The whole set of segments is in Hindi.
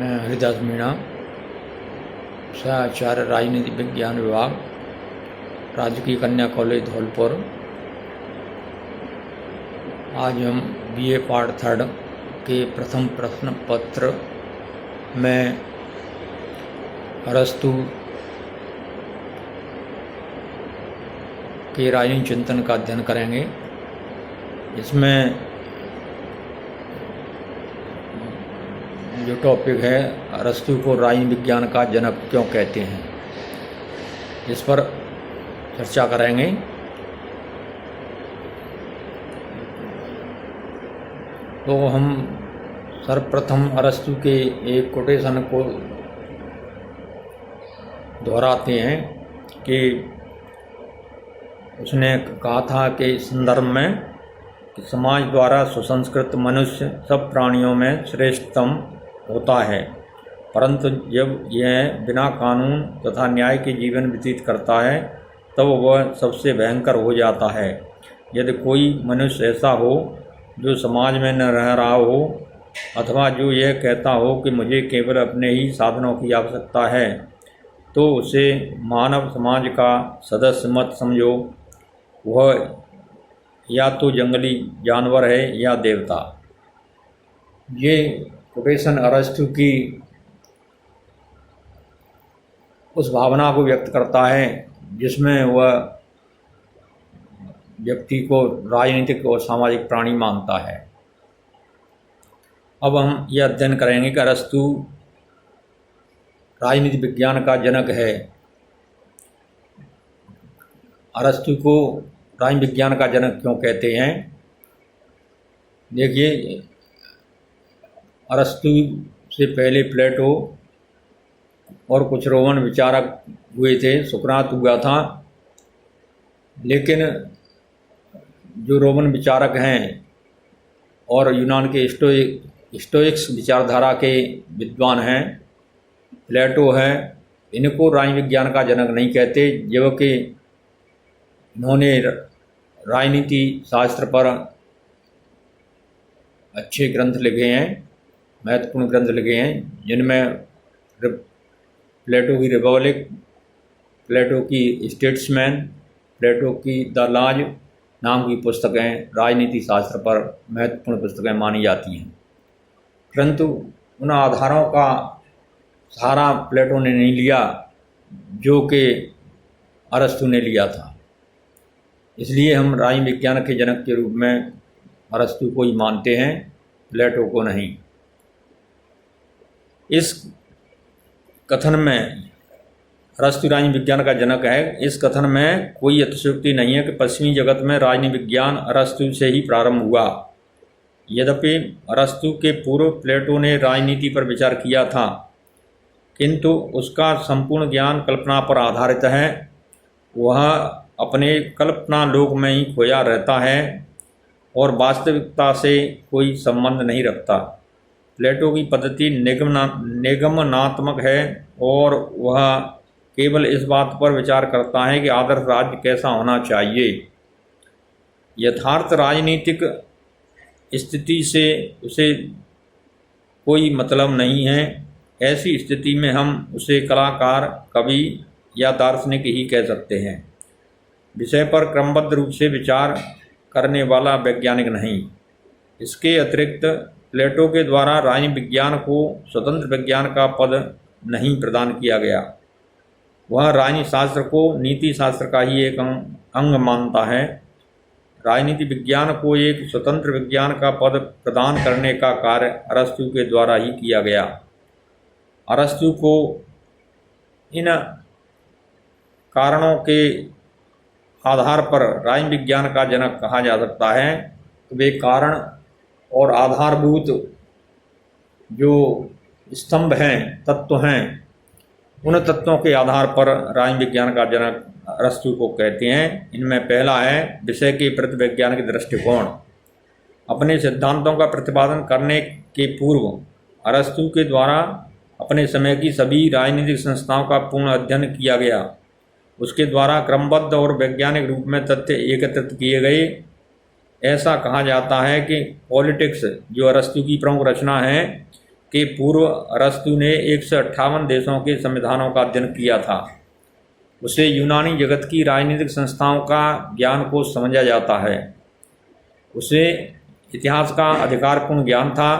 मैं हरिदास मीणा, सहाचार्य राजनीति विज्ञान विभाग, राजकीय कन्या कॉलेज धौलपुर। आज हम बीए पार्ट 3 के प्रथम प्रश्न पत्र में अरस्तु के राजनीतिक चिंतन का अध्ययन करेंगे। इसमें जो टॉपिक है, अरस्तु को राजनीतिक विज्ञान का जनक क्यों कहते हैं, इस पर चर्चा करेंगे। तो हम सर्वप्रथम अरस्तु के एक कोटेशन को दोहराते हैं कि उसने कहा था कि इस संदर्भ में कि समाज द्वारा सुसंस्कृत मनुष्य सब प्राणियों में श्रेष्ठतम होता है, परंतु जब यह बिना कानून तथा न्याय के जीवन व्यतीत करता है तब वह सबसे भयंकर हो जाता है। यदि कोई मनुष्य ऐसा हो जो समाज में न रह रहा हो अथवा जो यह कहता हो कि मुझे केवल अपने ही साधनों की आवश्यकता है, तो उसे मानव समाज का सदस्य मत समझो। वह या तो जंगली जानवर है या देवता। ये कोटेशन अरस्तु की उस भावना को व्यक्त करता है जिसमें वह व्यक्ति को राजनीतिक और सामाजिक प्राणी मानता है। अब हम यह अध्ययन करेंगे कि अरस्तु राजनीतिक विज्ञान का जनक है। अरस्तु को राजनीतिक विज्ञान का जनक क्यों कहते हैं? देखिए, अरस्तु से पहले प्लेटो और कुछ रोमन विचारक हुए थे, सुकरात हुआ था। लेकिन जो रोमन विचारक हैं और यूनान के स्टोइक्स विचारधारा के विद्वान हैं, प्लेटो है, इनको राजनीतिक विज्ञान का जनक नहीं कहते, जबकि इन्होंने राजनीति शास्त्र पर अच्छे ग्रंथ लिखे हैं, महत्वपूर्ण ग्रंथ लिखे हैं, जिनमें प्लेटो की रिपब्लिक, प्लेटो की स्टेट्समैन, प्लेटो की द लॉज नाम की पुस्तकें राजनीति शास्त्र पर महत्वपूर्ण पुस्तकें मानी जाती हैं। परंतु उन आधारों का सहारा प्लेटो ने नहीं लिया जो कि अरस्तु ने लिया था। इसलिए हम राजनीतिक विज्ञान के जनक के रूप में अरस्तु को ही मानते हैं, प्लेटो को नहीं। इस कथन में अरस्तु राजनीतिक विज्ञान का जनक है, इस कथन में कोई अतिशयोक्ति नहीं है कि पश्चिमी जगत में राजनीतिक विज्ञान अरस्तु से ही प्रारंभ हुआ। यद्यपि अरस्तु के पूर्व प्लेटो ने राजनीति पर विचार किया था, किंतु उसका संपूर्ण ज्ञान कल्पना पर आधारित है। वह अपने कल्पना लोक में ही खोया रहता है और वास्तविकता से कोई संबंध नहीं रखता। प्लेटो की पद्धति निगमनात्मक है और वह केवल इस बात पर विचार करता है कि आदर्श राज्य कैसा होना चाहिए। यथार्थ राजनीतिक स्थिति से उसे कोई मतलब नहीं है। ऐसी स्थिति में हम उसे कलाकार, कवि या दार्शनिक ही कह सकते हैं, विषय पर क्रमबद्ध रूप से विचार करने वाला वैज्ञानिक नहीं। इसके अतिरिक्त प्लेटो के द्वारा राजनीतिक विज्ञान को स्वतंत्र विज्ञान का पद नहीं प्रदान किया गया। वह राजनीति शास्त्र को नीति शास्त्र का ही एक अंग मानता है। राजनीति विज्ञान को एक स्वतंत्र विज्ञान का पद प्रदान करने का कार्य अरस्तु के द्वारा ही किया गया। अरस्तु को इन कारणों के आधार पर राजनीतिक विज्ञान का जनक कहा जा सकता है। तो वे कारण और आधारभूत जो स्तंभ हैं, तत्व हैं, उन तत्वों के आधार पर राजनीतिक विज्ञान का जनक अरस्तु को कहते हैं। इनमें पहला है विषय के प्रति वैज्ञानिक दृष्टिकोण। अपने सिद्धांतों का प्रतिपादन करने के पूर्व अरस्तु के द्वारा अपने समय की सभी राजनीतिक संस्थाओं का पूर्ण अध्ययन किया गया। उसके द्वारा क्रमबद्ध और वैज्ञानिक रूप में तथ्य एकत्रित किए गए। ऐसा कहा जाता है कि पॉलिटिक्स, जो अरस्तु की प्रमुख रचना है, के पूर्व अरस्तु ने 158 देशों के संविधानों का अध्ययन किया था। उसे यूनानी जगत की राजनीतिक संस्थाओं का ज्ञान को समझा जाता है। उसे इतिहास का अधिकारपूर्ण ज्ञान था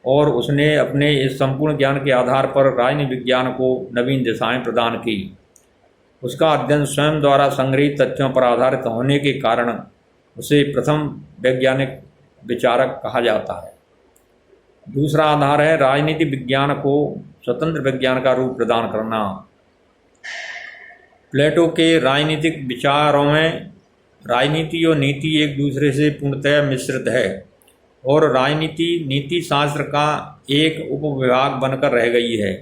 और उसने अपने इस संपूर्ण ज्ञान के आधार पर राजनीति विज्ञान को नवीन दिशाएं प्रदान की। उसका अध्ययन स्वयं द्वारा संग्रहित तथ्यों पर आधारित होने के कारण उसे प्रथम वैज्ञानिक विचारक कहा जाता है। दूसरा आधार है राजनीति विज्ञान को स्वतंत्र विज्ञान का रूप प्रदान करना। प्लेटो के राजनीतिक विचारों में राजनीति और नीति एक दूसरे से पूर्णतः मिश्रित है और राजनीति नीति शास्त्र का एक उपविभाग बनकर रह गई है।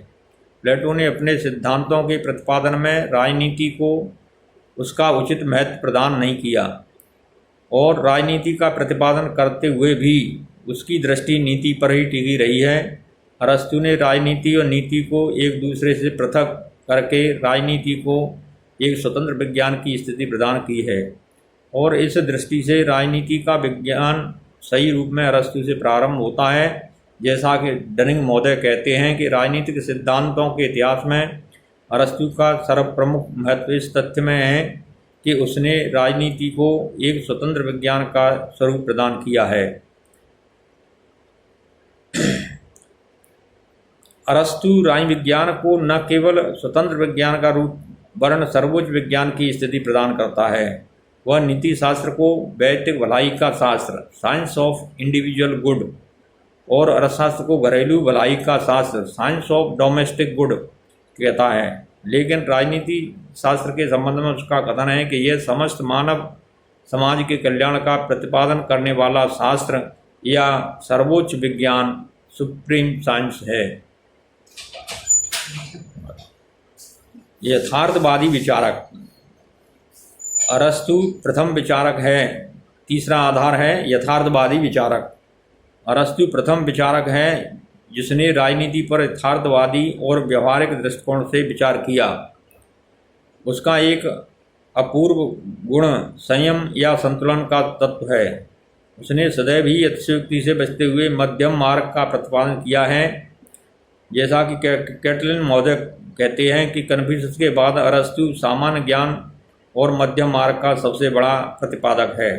प्लेटो ने अपने सिद्धांतों के प्रतिपादन में राजनीति को उसका उचित महत्व प्रदान नहीं किया और राजनीति का प्रतिपादन करते हुए भी उसकी दृष्टि नीति पर ही टिकी रही है। अरस्तु ने राजनीति और नीति को एक दूसरे से पृथक करके राजनीति को एक स्वतंत्र विज्ञान की स्थिति प्रदान की है और इस दृष्टि से राजनीति का विज्ञान सही रूप में अरस्तु से प्रारंभ होता है। जैसा कि डनिंग महोदय कहते हैं कि राजनीतिक सिद्धांतों के इतिहास में अरस्तु का सर्वप्रमुख महत्व इस तथ्य में है कि उसने राजनीति को एक स्वतंत्र विज्ञान का स्वरूप प्रदान किया है। अरस्तु राजनीति विज्ञान को न केवल स्वतंत्र विज्ञान का रूप वरन सर्वोच्च विज्ञान की स्थिति प्रदान करता है। वह नीति शास्त्र को वैयक्तिक भलाई का शास्त्र, साइंस ऑफ इंडिविजुअल गुड, और अर्थशास्त्र को घरेलू भलाई का शास्त्र, साइंस ऑफ डोमेस्टिक गुड कहता है। लेकिन राजनीति शास्त्र के संबंध में उसका कथन है कि यह समस्त मानव समाज के कल्याण का प्रतिपादन करने वाला शास्त्र या सर्वोच्च विज्ञान, सुप्रीम साइंस है। यथार्थवादी विचारक। अरस्तु प्रथम विचारक है। तीसरा आधार है यथार्थवादी विचारक। अरस्तु प्रथम विचारक है जिसने राजनीति पर यथार्थवादी और व्यवहारिक दृष्टिकोण से विचार किया। उसका एक अपूर्व गुण संयम या संतुलन का तत्व है। उसने सदैव ही अतिशयोक्ति से बचते हुए मध्यम मार्ग का प्रतिपादन किया है। जैसा कि कैटलिन महोदय कहते हैं कि कन्फ्यूशियस के बाद अरस्तु सामान्य ज्ञान और मध्यम मार्ग का सबसे बड़ा प्रतिपादक है।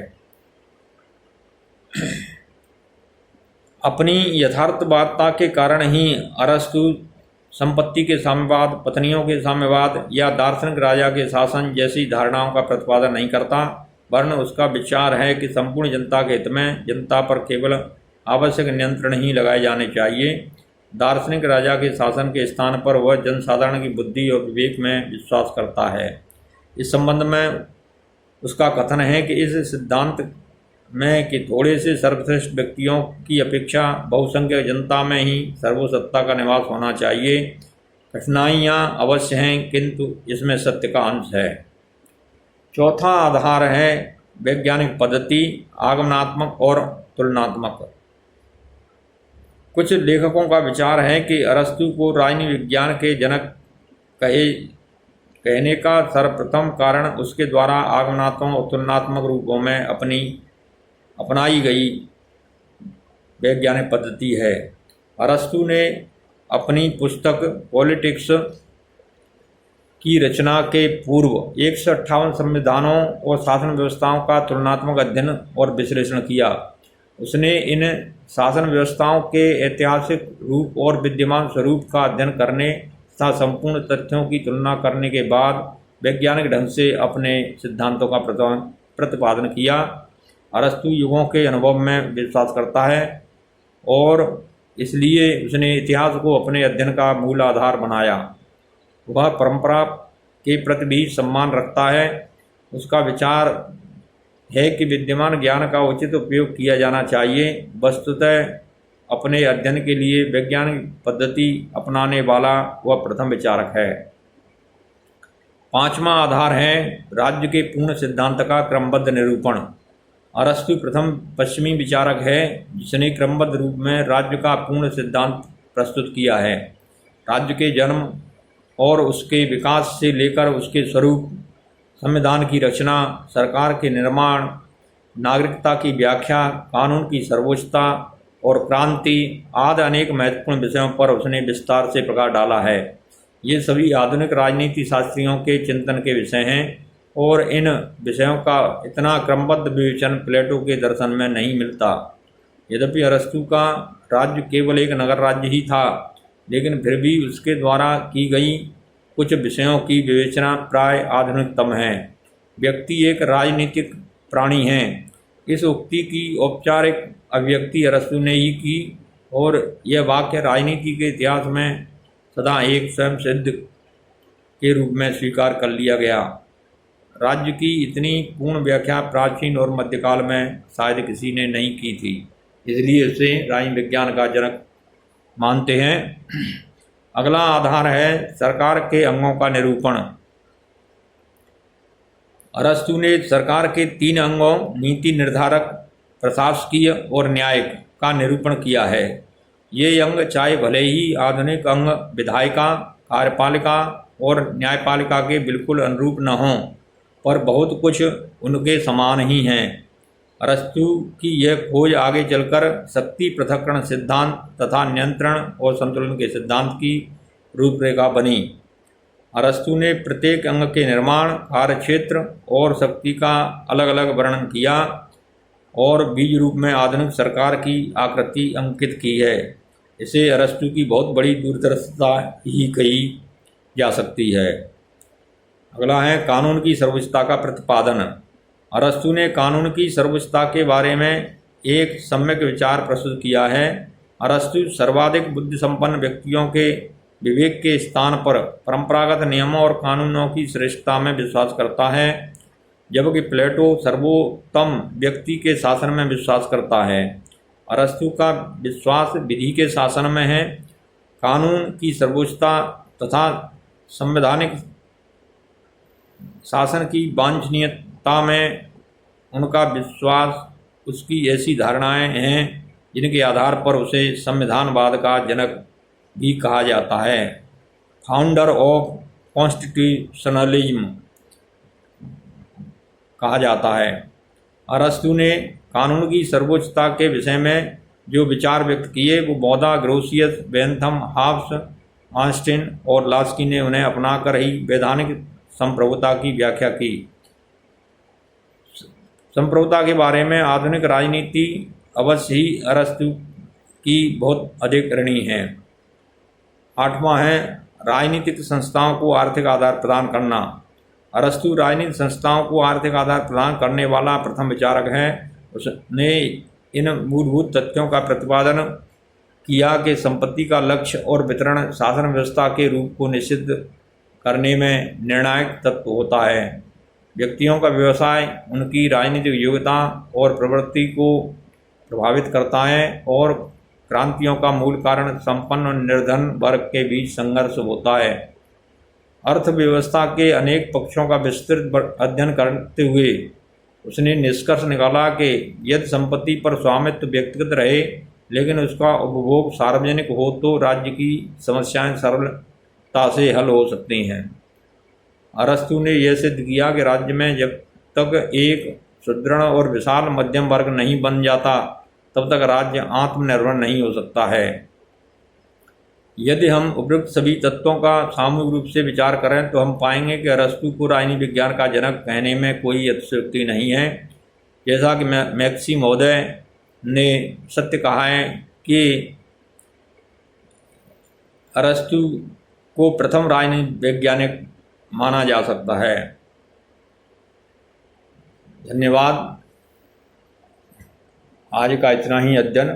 अपनी यथार्थवादिता के कारण ही अरस्तु संपत्ति के साम्यवाद, पत्नियों के साम्यवाद या दार्शनिक राजा के शासन जैसी धारणाओं का प्रतिपादन नहीं करता, वरन उसका विचार है कि संपूर्ण जनता के हित में जनता पर केवल आवश्यक नियंत्रण ही लगाए जाने चाहिए। दार्शनिक राजा के शासन के स्थान पर वह जनसाधारण की बुद्धि और विवेक में विश्वास करता है। इस संबंध में उसका कथन है कि इस सिद्धांत में कि थोड़े से सर्वश्रेष्ठ व्यक्तियों की अपेक्षा बहुसंख्यक जनता में ही सर्वसत्ता का निवास होना चाहिए। कठिनाइयाँ अवश्य हैं किंतु इसमें सत्य का अंश है। चौथा आधार है वैज्ञानिक पद्धति, आगमनात्मक और तुलनात्मक। कुछ लेखकों का विचार है कि अरस्तु को राजनीति विज्ञान के जनक कहने का सर्वप्रथम कारण उसके द्वारा आगमनात्मक और तुलनात्मक रूपों में अपनाई गई वैज्ञानिक पद्धति है। अरस्तु ने अपनी पुस्तक पॉलिटिक्स की रचना के पूर्व 158 संविधानों और शासन व्यवस्थाओं का तुलनात्मक अध्ययन और विश्लेषण किया। उसने इन शासन व्यवस्थाओं के ऐतिहासिक रूप और विद्यमान स्वरूप का अध्ययन करने तथा संपूर्ण तथ्यों की तुलना करने के बाद वैज्ञानिक ढंग से अपने सिद्धांतों का प्रतिपादन किया। अरस्तु युगों के अनुभव में विश्वास करता है और इसलिए उसने इतिहास को अपने अध्ययन का मूल आधार बनाया। वह परंपरा के प्रति भी सम्मान रखता है। उसका विचार है कि विद्यमान ज्ञान का उचित उपयोग किया जाना चाहिए। वस्तुतः अपने अध्ययन के लिए वैज्ञानिक पद्धति अपनाने वाला वह प्रथम विचारक है। पांचवा आधार है राज्य के पूर्ण सिद्धांत का क्रमबद्ध निरूपण। अरस्तु प्रथम पश्चिमी विचारक है जिसने क्रमबद्ध रूप में राज्य का पूर्ण सिद्धांत प्रस्तुत किया है। राज्य के जन्म और उसके विकास से लेकर उसके स्वरूप, संविधान की रचना, सरकार के निर्माण, नागरिकता की व्याख्या, कानून की सर्वोच्चता और क्रांति आदि अनेक महत्वपूर्ण विषयों पर उसने विस्तार से प्रकाश डाला है। ये सभी आधुनिक राजनीति शास्त्रियों के चिंतन के विषय हैं और इन विषयों का इतना क्रमबद्ध विवेचन प्लेटो के दर्शन में नहीं मिलता। यद्यपि अरस्तु का राज्य केवल एक नगर राज्य ही था, लेकिन फिर भी उसके द्वारा की गई कुछ विषयों की विवेचना प्राय आधुनिकतम है। व्यक्ति एक राजनीतिक प्राणी है। इस उक्ति की औपचारिक अभिव्यक्ति अरस्तु ने ही की और यह वाक्य राजनीति के इतिहास में सदा एक स्वयं सिद्ध के रूप में स्वीकार कर लिया गया। राज्य की इतनी पूर्ण व्याख्या प्राचीन और मध्यकाल में शायद किसी ने नहीं की थी, इसलिए उसे राजनीति विज्ञान का जनक मानते हैं। अगला आधार है सरकार के अंगों का निरूपण। अरस्तु ने सरकार के 3 अंगों नीति निर्धारक, प्रशासकीय और न्यायिक का निरूपण किया है। ये अंग चाहे भले ही आधुनिक अंग विधायिका, कार्यपालिका और न्यायपालिका के बिल्कुल अनुरूप न हों, पर बहुत कुछ उनके समान ही हैं। अरस्तु की यह खोज आगे चलकर शक्ति पृथक्करण सिद्धांत तथा नियंत्रण और संतुलन के सिद्धांत की रूपरेखा बनी। अरस्तु ने प्रत्येक अंग के निर्माण, कार्यक्षेत्र और शक्ति का अलग अलग वर्णन किया और बीज रूप में आधुनिक सरकार की आकृति अंकित की है। इसे अरस्तु की बहुत बड़ी दूरदर्शिता ही कही जा सकती है। अगला है कानून की सर्वोच्चता का प्रतिपादन। अरस्तु ने कानून की सर्वोच्चता के बारे में एक सम्यक विचार प्रस्तुत किया है। अरस्तु सर्वाधिक बुद्धि संपन्न व्यक्तियों के विवेक के स्थान पर परंपरागत नियमों और कानूनों की श्रेष्ठता में विश्वास करता है, जबकि प्लेटो सर्वोत्तम व्यक्ति के शासन में विश्वास करता है। अरस्तु का विश्वास विधि के शासन में है। कानून की सर्वोच्चता तथा संवैधानिक शासन की वांछनीयता में उनका विश्वास उसकी ऐसी धारणाएं हैं जिनके आधार पर उसे संविधानवाद का जनक भी कहा जाता है, फाउंडर ऑफ कॉन्स्टिट्यूशनलिज्म कहा जाता है। अरस्तु ने कानून की सर्वोच्चता के विषय में जो विचार व्यक्त किए वो बौदा, ग्रोसियस, बेंथम, हाब्स, ऑस्टिन और लास्की ने उन्हें अपनाकर ही वैधानिक संप्रभुता की व्याख्या की। संप्रभुता के बारे में आधुनिक राजनीति अवश्य ही अरस्तु की बहुत अधिक ऋणी है। 8वां है राजनीतिक संस्थाओं को आर्थिक आधार प्रदान करना। अरस्तु राजनीतिक संस्थाओं को आर्थिक आधार प्रदान करने वाला प्रथम विचारक है। उसने इन मूलभूत तथ्यों का प्रतिपादन किया कि संपत्ति का लक्ष्य और वितरण शासन व्यवस्था के रूप को निश्चित करने में निर्णायक तत्व होता है। व्यक्तियों का व्यवसाय उनकी राजनीतिक योग्यता और प्रवृत्ति को प्रभावित करता है और क्रांतियों का मूल कारण संपन्न और निर्धन वर्ग के बीच संघर्ष होता है। अर्थव्यवस्था के अनेक पक्षों का विस्तृत अध्ययन करते हुए उसने निष्कर्ष निकाला कि यदि संपत्ति पर स्वामित्व व्यक्तिगत रहे लेकिन उसका उपभोग सार्वजनिक हो तो राज्य की समस्याएं सरलता से हल हो सकती हैं। अरस्तु ने यह सिद्ध किया कि राज्य में जब तक एक सुदृढ़ और विशाल मध्यम वर्ग नहीं बन जाता तब तक राज्य आत्मनिर्भर नहीं हो सकता है। यदि हम उपरोक्त सभी तत्वों का सामूहिक रूप से विचार करें तो हम पाएंगे कि अरस्तु को राजनीति विज्ञान का जनक कहने में कोई अतिशयोक्ति नहीं है। जैसा कि मैक्सी महोदय ने सत्य कहा है कि अरस्तु को प्रथम राजनीति वैज्ञानिक माना जा सकता है। धन्यवाद। आज का इतना ही अध्ययन।